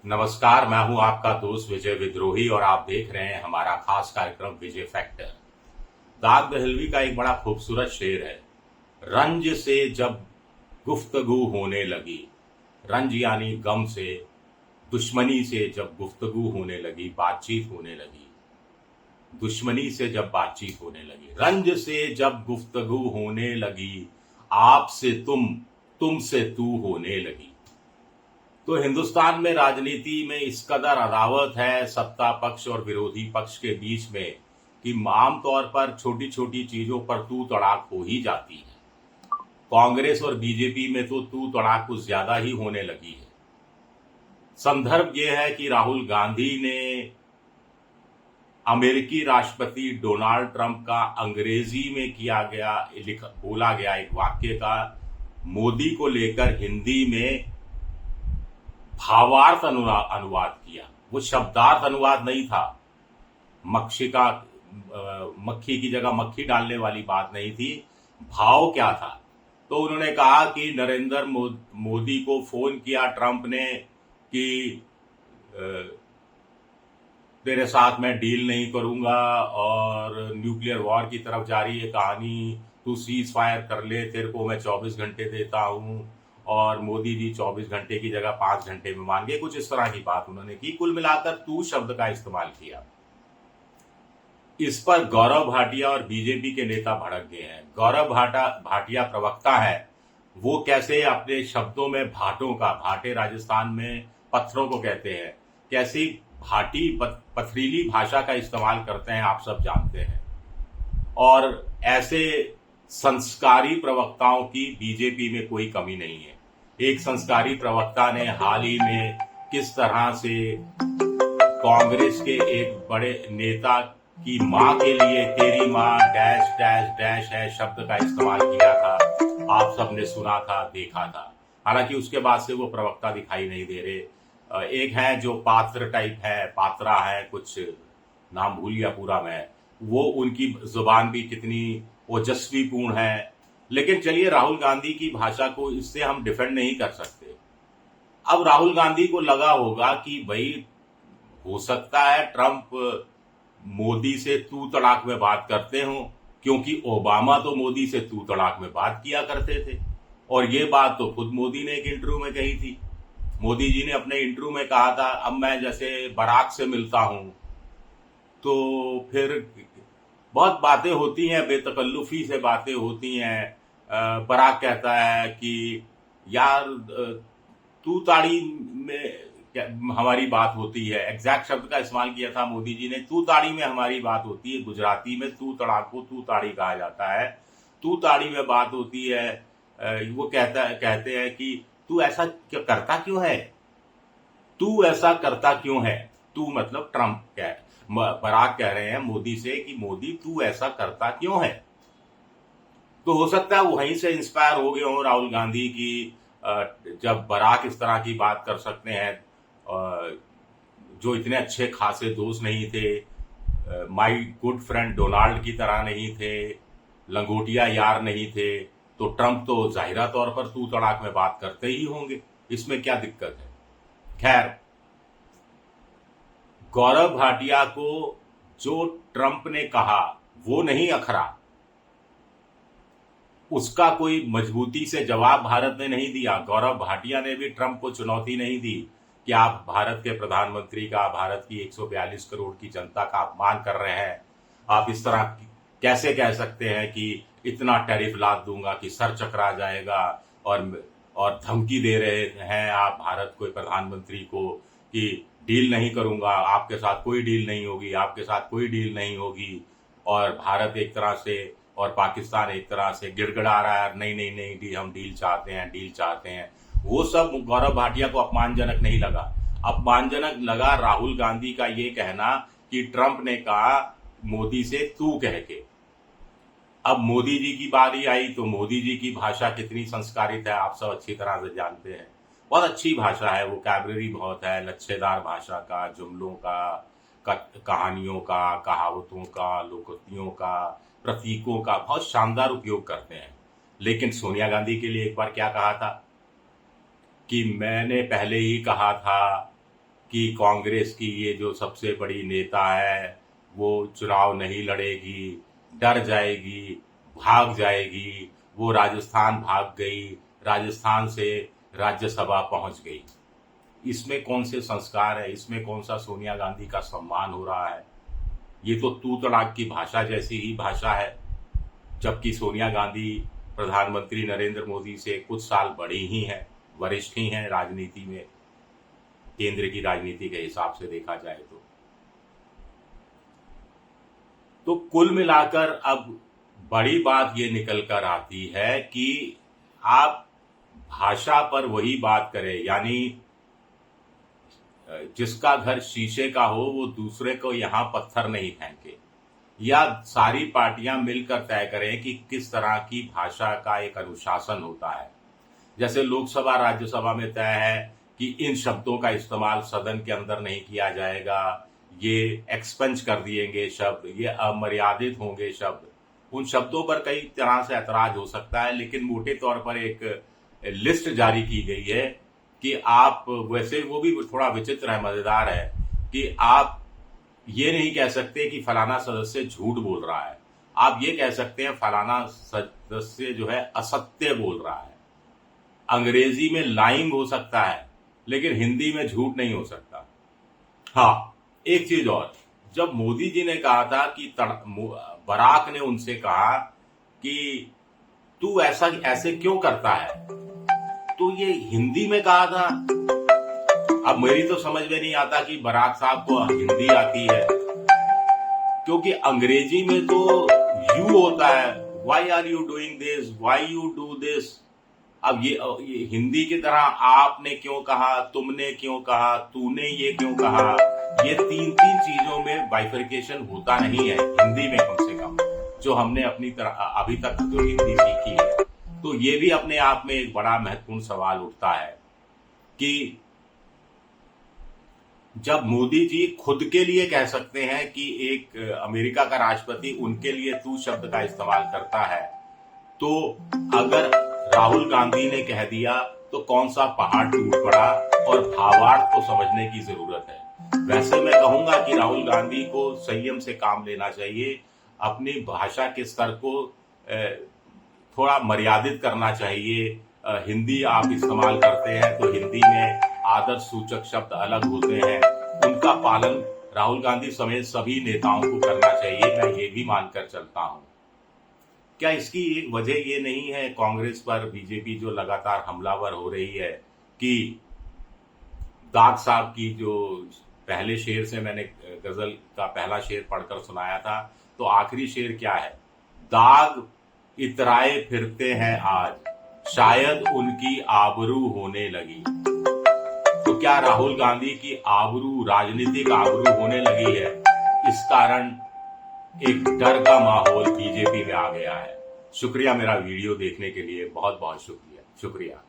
नमस्कार, मैं हूं आपका दोस्त विजय विद्रोही और आप देख रहे हैं हमारा खास कार्यक्रम विजय फैक्टर। दाग बहलवी का एक बड़ा खूबसूरत शेर है। रंज से जब गुफ्तगू होने लगी, रंज यानी गम से, दुश्मनी से जब गुफ्तगू होने लगी, बातचीत होने लगी, दुश्मनी से जब बातचीत होने लगी, रंज से जब गुफ्तगू होने लगी, आपसे तुमसे तू होने लगी। तो हिंदुस्तान में राजनीति में इस कदर अदावत है सत्ता पक्ष और विरोधी पक्ष के बीच में कि आमतौर पर छोटी छोटी चीजों पर तू तड़ाक हो ही जाती है। कांग्रेस और बीजेपी में तो तू तड़ाक कुछ ज्यादा ही होने लगी है। संदर्भ यह है कि राहुल गांधी ने अमेरिकी राष्ट्रपति डोनाल्ड ट्रंप का अंग्रेजी में बोला गया एक वाक्य का मोदी को लेकर हिंदी में भावार्थ अनुवाद किया। वो शब्दार्थ अनुवाद नहीं था। मक्खी की जगह मक्खी डालने वाली बात नहीं थी। भाव क्या था? तो उन्होंने कहा कि नरेंद्र मोदी को फोन किया ट्रंप ने कि तेरे साथ मैं डील नहीं करूंगा और न्यूक्लियर वॉर की तरफ जा रही है कहानी, तू सीज फायर कर ले, तेरे को मैं 24 घंटे देता हूं। और मोदी जी 24 घंटे की जगह 5 घंटे में मान गए। कुछ इस तरह की बात उन्होंने की। कुल मिलाकर तू शब्द का इस्तेमाल किया। इस पर गौरव भाटिया और बीजेपी के नेता भड़क गए हैं। गौरव भाटिया प्रवक्ता है, वो कैसे अपने शब्दों में भाटे राजस्थान में पत्थरों को कहते हैं, कैसी पथरीली भाषा का इस्तेमाल करते हैं आप सब जानते हैं। और ऐसे संस्कारी प्रवक्ताओं की बीजेपी में कोई कमी नहीं है। एक संस्कारी प्रवक्ता ने हाल ही में किस तरह से कांग्रेस के एक बड़े नेता की मां के लिए तेरी मां डैश डैश डैश है शब्द का इस्तेमाल किया था। आप सबने सुना था, देखा था। हालांकि उसके बाद से वो प्रवक्ता दिखाई नहीं दे रहे। एक है जो पात्रा है, कुछ नाम भूल गया पूरा मैं, वो उनकी जुबान भी कितनी ओजस्वीपूर्ण है। लेकिन चलिए, राहुल गांधी की भाषा को इससे हम डिफेंड नहीं कर सकते। अब राहुल गांधी को लगा होगा कि भाई हो सकता है ट्रंप मोदी से तू तड़ाक में बात करते हो, क्योंकि ओबामा तो मोदी से तू तड़ाक में बात किया करते थे। और ये बात तो खुद मोदी ने एक इंटरव्यू में कही थी। मोदी जी ने अपने इंटरव्यू में कहा था, अब मैं जैसे बराक से मिलता हूं तो फिर बहुत बातें होती हैं, बेतकल्लुफी से बातें होती हैं। बराक कहता है कि यार तू ताड़ी में हमारी बात होती है। एग्जैक्ट शब्द का इस्तेमाल किया था मोदी जी ने, तू ताड़ी में हमारी बात होती है। गुजराती में तू तड़ाक को तू ताड़ी कहा जाता है। तू ताड़ी में बात होती है। वो कहते हैं कि तू ऐसा करता क्यों है, तू ऐसा करता क्यों है। तू मतलब ट्रंप बराक कह रहे हैं मोदी से कि मोदी तू ऐसा करता क्यों है। तो हो सकता है वहीं से इंस्पायर हो गए हों राहुल गांधी की, जब बराक इस तरह की बात कर सकते हैं, जो इतने अच्छे खासे दोस्त नहीं थे, माय गुड फ्रेंड डोनाल्ड की तरह नहीं थे, लंगोटिया यार नहीं थे, तो ट्रंप तो जाहिरा तौर पर तू तड़ाक में बात करते ही होंगे। इसमें क्या दिक्कत है। खैर, गौरव भाटिया को जो ट्रंप ने कहा वो नहीं अखरा, उसका कोई मजबूती से जवाब भारत ने नहीं दिया। गौरव भाटिया ने भी ट्रंप को चुनौती नहीं दी कि आप भारत के प्रधानमंत्री का, भारत की 142 करोड़ की जनता का अपमान कर रहे हैं। आप इस तरह कैसे कह सकते हैं कि इतना टैरिफ लाद दूंगा कि सर चकरा जाएगा, और धमकी दे रहे हैं आप भारत को, प्रधानमंत्री को, कि डील नहीं करूंगा, आपके साथ कोई डील नहीं होगी, आपके साथ कोई डील नहीं होगी। और भारत एक तरह से और पाकिस्तान एक तरह से गिड़गिड़ा रहा है, नहीं नहीं नहीं हम डील चाहते हैं, डील चाहते हैं। वो सब गौरव भाटिया को अपमानजनक नहीं लगा। अपमानजनक लगा राहुल गांधी का ये कहना कि ट्रंप ने कहा मोदी से तू कह के। अब मोदी जी की बारी आई तो मोदी जी की भाषा कितनी संस्कारित है आप सब अच्छी तरह से जानते हैं। बहुत अच्छी भाषा है, वोकैबुलरी बहुत है, लच्छेदार भाषा का, जुमलों का, कहानियों का, कहावतों का, लोकोक्तियों का, प्रतीकों का बहुत शानदार उपयोग करते हैं। लेकिन सोनिया गांधी के लिए एक बार क्या कहा था कि मैंने पहले ही कहा था कि कांग्रेस की ये जो सबसे बड़ी नेता है वो चुनाव नहीं लड़ेगी, डर जाएगी, भाग जाएगी। वो राजस्थान भाग गई, राजस्थान से राज्यसभा पहुंच गई। इसमें कौन से संस्कार है? इसमें कौन सा सोनिया गांधी का सम्मान हो रहा है? ये तो तू तड़ाक की भाषा जैसी ही भाषा है, जबकि सोनिया गांधी प्रधानमंत्री नरेंद्र मोदी से कुछ साल बड़ी ही हैं, वरिष्ठ ही हैं राजनीति में, केंद्र की राजनीति के हिसाब से देखा जाए तो कुल मिलाकर अब बड़ी बात ये निकल कर आती है कि आप भाषा पर वही बात करें, यानी जिसका घर शीशे का हो वो दूसरे को यहां पत्थर नहीं फेंके, या सारी पार्टियां मिलकर तय करें कि किस तरह की भाषा का एक अनुशासन होता है। जैसे लोकसभा राज्यसभा में तय है कि इन शब्दों का इस्तेमाल सदन के अंदर नहीं किया जाएगा, ये एक्सपेंज कर दिएंगे शब्द, ये अमर्यादित होंगे शब्द। उन शब्दों पर कई तरह से ऐतराज हो सकता है, लेकिन मोटे तौर पर एक लिस्ट जारी की गई है कि आप, वैसे वो भी थोड़ा विचित्र है, मजेदार है कि आप ये नहीं कह सकते कि फलाना सदस्य झूठ बोल रहा है, आप ये कह सकते हैं फलाना सदस्य जो है असत्य बोल रहा है। अंग्रेजी में लाइंग हो सकता है, लेकिन हिंदी में झूठ नहीं हो सकता। हाँ, एक चीज और, जब मोदी जी ने कहा था कि बराक ने उनसे कहा कि तू ऐसे क्यों करता है, तो ये हिंदी में कहा था। अब मेरी तो समझ में नहीं आता कि बराक साहब को हिंदी आती है, क्योंकि अंग्रेजी में तो यू होता है, why are you doing this, why you do this. अब ये हिंदी की तरह आपने क्यों कहा, तुमने क्यों कहा, तूने ये क्यों कहा, ये तीन चीजों में बाइफर्केशन होता नहीं है हिंदी में, कम से कम जो हमने अपनी तरह अभी तक जो हिंदी सीखी है। तो ये भी अपने आप में एक बड़ा महत्वपूर्ण सवाल उठता है कि जब मोदी जी खुद के लिए कह सकते हैं कि एक अमेरिका का राष्ट्रपति उनके लिए तू शब्द का इस्तेमाल करता है, तो अगर राहुल गांधी ने कह दिया तो कौन सा पहाड़ टूट पड़ा, और भावार्थ को समझने की जरूरत है। वैसे मैं कहूंगा कि राहुल गांधी को संयम से काम लेना चाहिए, अपनी भाषा के स्तर को थोड़ा मर्यादित करना चाहिए। हिंदी आप इस्तेमाल करते हैं तो हिंदी में आदर्श सूचक शब्द अलग होते हैं, उनका पालन राहुल गांधी समेत सभी नेताओं को करना चाहिए, मैं ये भी मानकर चलता हूं। क्या इसकी एक वजह ये नहीं है कांग्रेस पर बीजेपी जो लगातार हमलावर हो रही है कि दाग साहब की जो पहले शेर से मैंने गजल का पहला शेर पढ़कर सुनाया था, तो आखिरी शेर क्या है, दाग इतराए फिरते हैं आज, शायद उनकी आबरू होने लगी। तो क्या राहुल गांधी की आबरू, राजनीतिक आबरू होने लगी है? इस कारण एक डर का माहौल बीजेपी में आ गया है। शुक्रिया मेरा वीडियो देखने के लिए, बहुत बहुत शुक्रिया।